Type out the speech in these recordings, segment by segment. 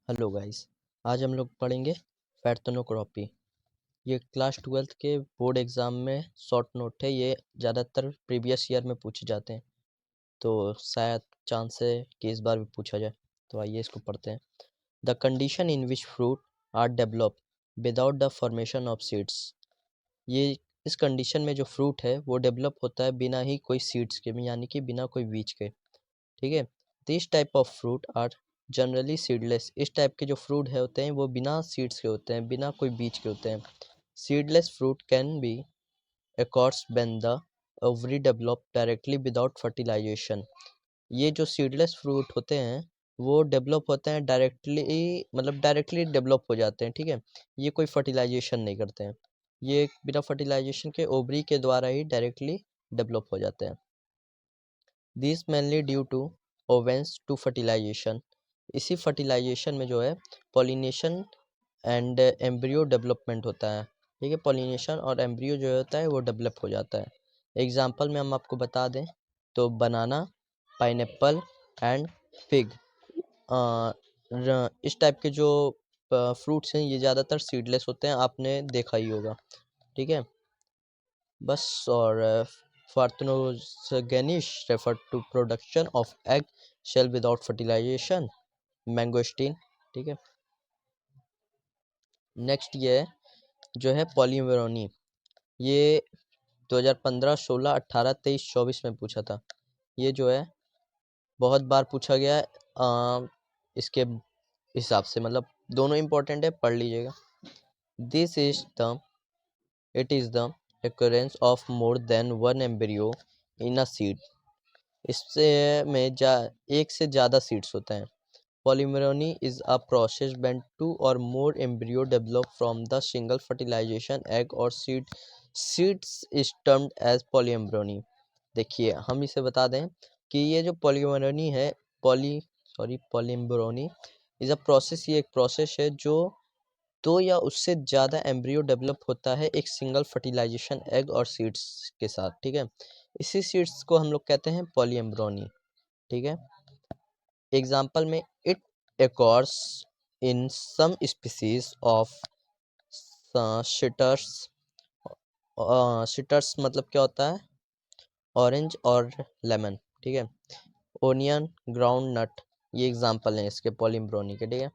Hello guys. आज हम लोग पढ़ेंगे पैर्थोनोक्रॉपी। ये क्लास 12th के बोर्ड एग्ज़ाम में शॉर्ट नोट है। ये ज़्यादातर प्रीवियस ईयर में पूछे जाते हैं, तो शायद चांस है कि इस बार भी पूछा जाए। तो आइए इसको पढ़ते हैं। The condition in which fruit are develop without the formation of seeds. ये इस कंडीशन में जो फ्रूट है वो डेवलप होता है बिना ही कोई सीड्स के, यानी कि बिना कोई बीज के। ठीक है। This type of fruit are generally seedless. इस टाइप के जो फ्रूट है होते हैं वो बिना सीड्स के होते हैं, बिना कोई बीज के होते हैं। Seedless fruit can be occurs when the ovary develop directly without fertilization. ये जो सीडलेस फ्रूट होते हैं वो डेवलप होते हैं डायरेक्टली, मतलब डायरेक्टली डेवलप हो जाते हैं। ठीक है। ये कोई फर्टिलाइजेशन नहीं करते हैं, ये बिना फर्टिलाइजेशन के ओवरी के द्वारा ही डायरेक्टली डेवलप हो जाते हैं। This mainly due to absence to fertilisation. इसी फर्टिलाइजेशन में जो है पॉलिनेशन एंड एम्ब्रियो डेवलपमेंट होता है। ठीक है। पॉलिनेशन और एम्ब्रियो जो होता है वो डेवलप हो जाता है। एग्जाम्पल में हम आपको बता दें तो बनाना, पाइनएप्पल एंड फिग। इस टाइप के जो फ्रूट्स हैं ये ज़्यादातर सीडलेस होते हैं, आपने देखा ही होगा। ठीक है। बस। और parthenogenesis refer to production of egg shell without fertilization. Mangosteen. ठीक है। नेक्स्ट ये जो है पॉलीमेरोनी। ये 2015, 16, 18, 23, 24 में पूछा था। ये जो है बहुत बार पूछा गया है। इसके हिसाब से मतलब दोनों इम्पोर्टेंट है, पढ़ लीजिएगा। This is the it is the occurrence of more than one embryo in a seed। इससे में एक से ज़्यादा सीड्स होते हैं। Polyembryony is a process when two or more embryo develop from the single fertilization egg or seeds is termed as polyembryon। देखिए हम इसे बता दें कि ये जो पॉलीमेरोनी है, पॉलीमेरोनी इज अ प्रोसेस, ये एक प्रोसेस है जो दो या उससे ज़्यादा एम्ब्रियो डेवलप होता है एक सिंगल फर्टिलाइजेशन एग और सीड्स के साथ। ठीक है। इसी सीड्स को हम लोग कहते हैं पॉलीएम्ब्रोनी। ठीक है। एग्जाम्पल में it occurs in some species of citrus. Citrus मतलब क्या होता है? ऑरेंज और लेमन। ठीक है। ओनियन, ग्राउंड नट, ये एग्जाम्पल हैं इसके पॉलीएम्ब्रोनी के। ठीक है।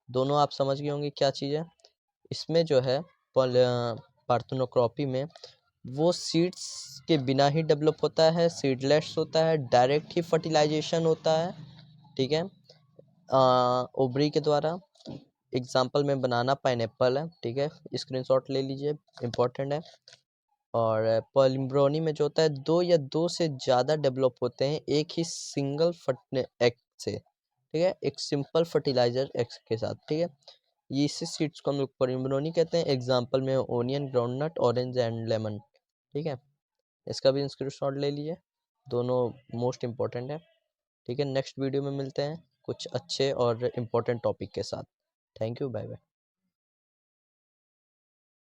दोनों आप समझ गए होंगे क्या चीज़ है। इसमें जो है पार्थेनोक्रॉपी में वो सीड्स के बिना ही डेवलप होता है, सीडलेस होता है, डायरेक्ट ही फर्टिलाइजेशन होता है। ठीक है। ओवरी के द्वारा। एग्जाम्पल में बनाना, पाइनएप्पल है। ठीक है। स्क्रीनशॉट ले लीजिए, इम्पोर्टेंट है। और पॉलीम्ब्रोनी में जो होता है दो या दो से ज़्यादा डेवलप होते हैं एक ही सिंगल एग से। ठीक है। एक सिंपल फर्टिलाइजर एग के साथ। ठीक है। ये इसी सीड्स को हम लोग पॉलीमेरोनी कहते हैं। एग्जाम्पल में onion, groundnut, orange and lemon. ठीक है। इसका भी स्क्रीनशॉट ले लीजिए, दोनों मोस्ट इम्पॉर्टेंट है। ठीक है। नेक्स्ट वीडियो में मिलते हैं कुछ अच्छे और इम्पोर्टेंट टॉपिक के साथ। Thank you, bye bye.